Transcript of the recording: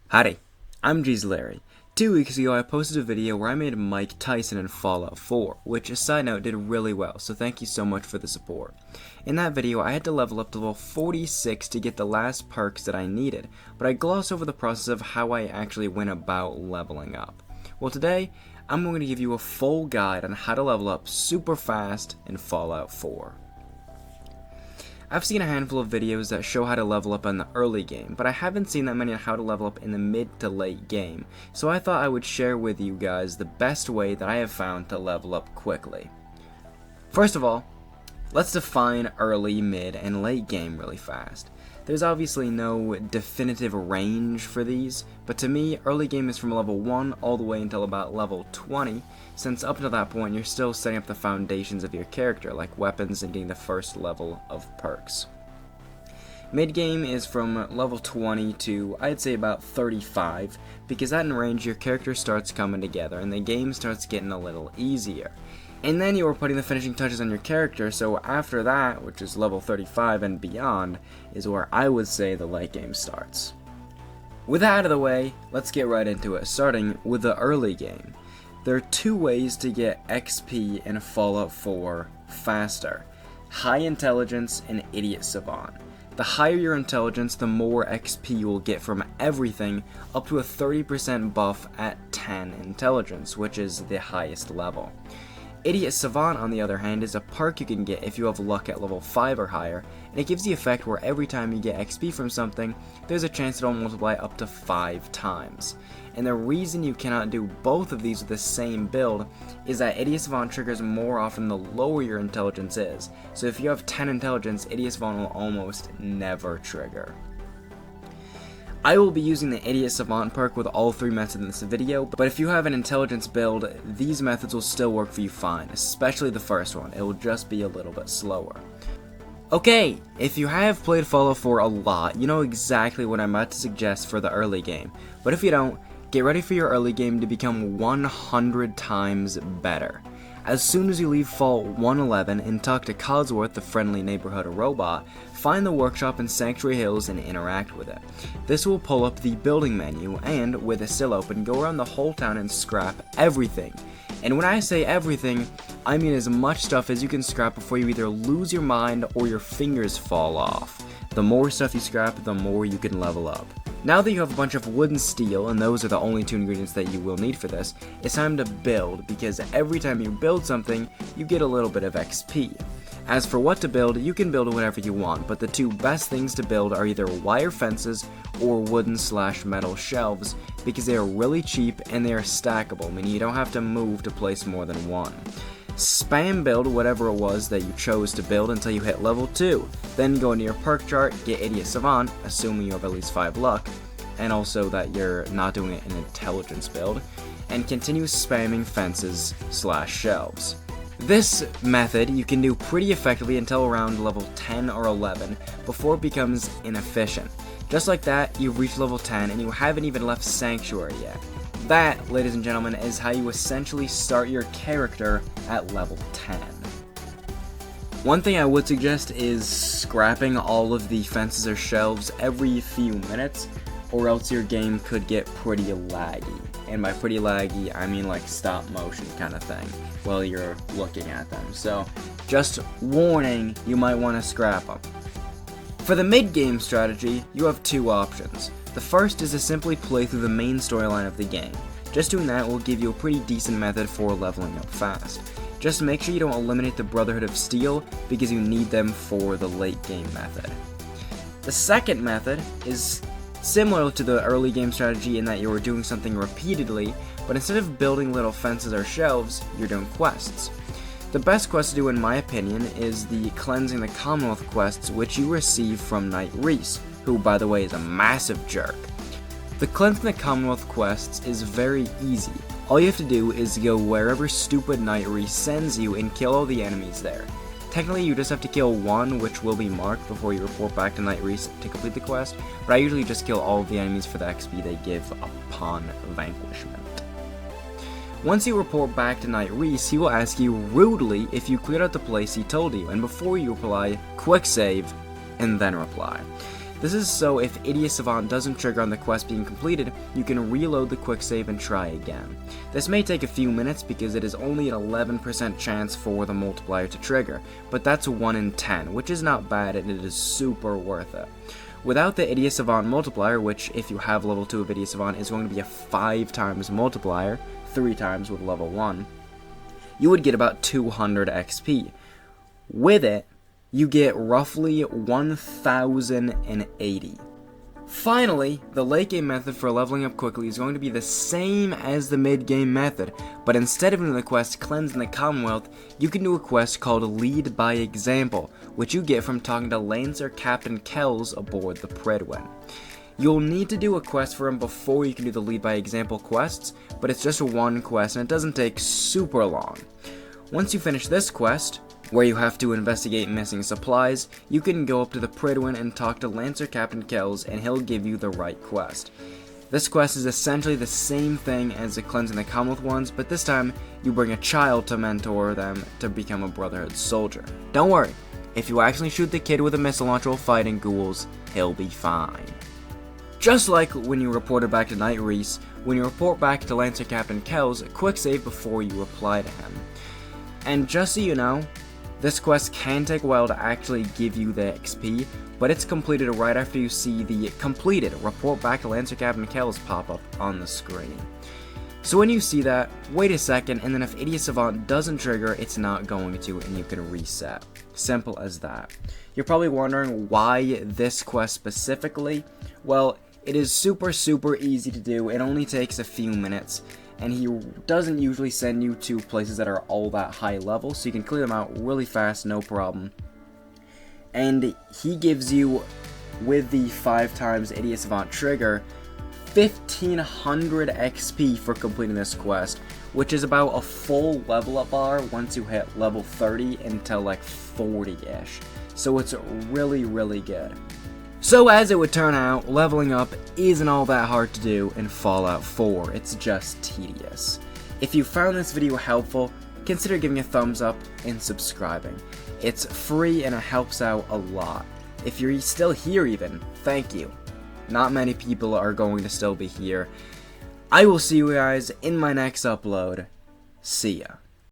Howdy, I'm Geezlarry. 2 weeks ago I posted a video where I made Mike Tyson in Fallout 4, which, a side note, did really well, so thank you so much for the support. In that video I had to level up to level 46 to get the last perks that I needed, but I glossed over the process of how I actually went about leveling up. Well, today I'm going to give you a full guide on how to level up super fast in Fallout 4. I've seen a handful of videos that show how to level up in the early game, but I haven't seen that many on how to level up in the mid to late game, so I thought I would share with you guys the best way that I have found to level up quickly. First of all, let's define early, mid, and late game really fast. There's obviously no definitive range for these, but to me, early game is from level 1 all the way until about level 20, since up until that point you're still setting up the foundations of your character, like weapons and getting the first level of perks. Mid-game is from level 20 to, I'd say, about 35, because that in range your character starts coming together and the game starts getting a little easier. And then you are putting the finishing touches on your character, so after that, which is level 35 and beyond, is where I would say the late game starts. With that out of the way, let's get right into it, starting with the early game. There are 2 ways to get XP in Fallout 4 faster: high intelligence and idiot savant. The higher your intelligence, the more XP you will get from everything, up to a 30% buff at 10 intelligence, which is the highest level. Idiot Savant, on the other hand, is a perk you can get if you have luck at level 5 or higher, and it gives the effect where every time you get XP from something, there's a chance it'll multiply up to 5 times. And the reason you cannot do both of these with the same build is that Idiot Savant triggers more often the lower your intelligence is, so if you have 10 intelligence, Idiot Savant will almost never trigger. I will be using the Idiot Savant perk with all 3 methods in this video, but if you have an intelligence build, these methods will still work for you fine, especially the first one. It will just be a little bit slower. Okay, if you have played Fallout 4 a lot, you know exactly what I'm about to suggest for the early game, but if you don't, get ready for your early game to become 100 times better. As soon as you leave Vault 111 and talk to Codsworth, the friendly neighborhood robot, find the workshop in Sanctuary Hills and interact with it. This will pull up the building menu and, with it still open, go around the whole town and scrap everything. And when I say everything, I mean as much stuff as you can scrap before you either lose your mind or your fingers fall off. The more stuff you scrap, the more you can level up. Now that you have a bunch of wood and steel, and those are the only 2 ingredients that you will need for this, it's time to build, because every time you build something, you get a little bit of XP. As for what to build, you can build whatever you want, but the 2 best things to build are either wire fences or wooden/metal shelves, because they are really cheap and they are stackable, meaning you don't have to move to place more than one. Spam build whatever it was that you chose to build until you hit level 2. Then go into your perk chart, get Idiot Savant, assuming you have at least 5 luck, and also that you're not doing it in an intelligence build, and continue spamming fences/shelves. This method you can do pretty effectively until around level 10 or 11 before it becomes inefficient. Just like that, you've reached level 10 and you haven't even left Sanctuary yet. That, ladies and gentlemen, is how you essentially start your character at level 10. One thing I would suggest is scrapping all of the fences or shelves every few minutes, or else your game could get pretty laggy. And by pretty laggy, I mean like stop motion kind of thing while you're looking at them. So, just warning, you might want to scrap them. For the mid-game strategy, you have 2 options. The first is to simply play through the main storyline of the game. Just doing that will give you a pretty decent method for leveling up fast. Just make sure you don't eliminate the Brotherhood of Steel, because you need them for the late game method. The second method is similar to the early game strategy in that you are doing something repeatedly, but instead of building little fences or shelves, you're doing quests. The best quest to do, in my opinion, is the Cleansing the Commonwealth quests, which you receive from Knight Reese, who, by the way, is a massive jerk. The Cleansing the Commonwealth quests is very easy. All you have to do is go wherever stupid Knight Reese sends you and kill all the enemies there. Technically, you just have to kill 1, which will be marked before you report back to Knight Reese to complete the quest, but I usually just kill all of the enemies for the XP they give upon vanquishment. Once you report back to Knight Reese, he will ask you rudely if you cleared out the place he told you, and before you reply, quick save, and then reply. This is so if Idiot Savant doesn't trigger on the quest being completed, you can reload the quick save and try again. This may take a few minutes because it is only an 11% chance for the multiplier to trigger, but that's 1 in 10, which is not bad and it is super worth it. Without the Idiot Savant multiplier, which if you have level 2 of Idiot Savant is going to be a 5 times multiplier, 3 times with level 1, you would get about 200 XP. With it, you get roughly 1,080. Finally, the late game method for leveling up quickly is going to be the same as the mid game method, but instead of doing the quest Cleansing the Commonwealth, you can do a quest called Lead by Example, which you get from talking to Lancer Captain Kells aboard the Pridwin. You'll need to do a quest for him before you can do the Lead by Example quests, but it's just one quest and it doesn't take super long. Once you finish this quest, where you have to investigate missing supplies, you can go up to the Pridwin and talk to Lancer Captain Kells and he'll give you the right quest. This quest is essentially the same thing as the Cleansing the Commonwealth ones, but this time you bring a child to mentor them to become a Brotherhood soldier. Don't worry, if you actually shoot the kid with a missile launcher while fighting ghouls, he'll be fine. Just like when you reported back to Knight Reese, when you report back to Lancer Captain Kells, quick save before you reply to him. And just so you know, this quest can take a while to actually give you the XP, but it's completed right after you see the completed report back to Lancer Captain Kells pop up on the screen. So when you see that, wait a second, and then if Idiot Savant doesn't trigger, it's not going to, and you can reset. Simple as that. You're probably wondering why this quest specifically. Well, it is super easy to do. It only takes a few minutes. And he doesn't usually send you to places that are all that high level, so you can clear them out really fast, no problem. And he gives you, with the 5 times Idiot Savant trigger, 1,500 XP for completing this quest, which is about a full level up bar once you hit level 30 until like 40-ish. So it's really good. So as it would turn out, leveling up isn't all that hard to do in Fallout 4, it's just tedious. If you found this video helpful, consider giving a thumbs up and subscribing. It's free and it helps out a lot. If you're still here even, thank you. Not many people are going to still be here. I will see you guys in my next upload. See ya.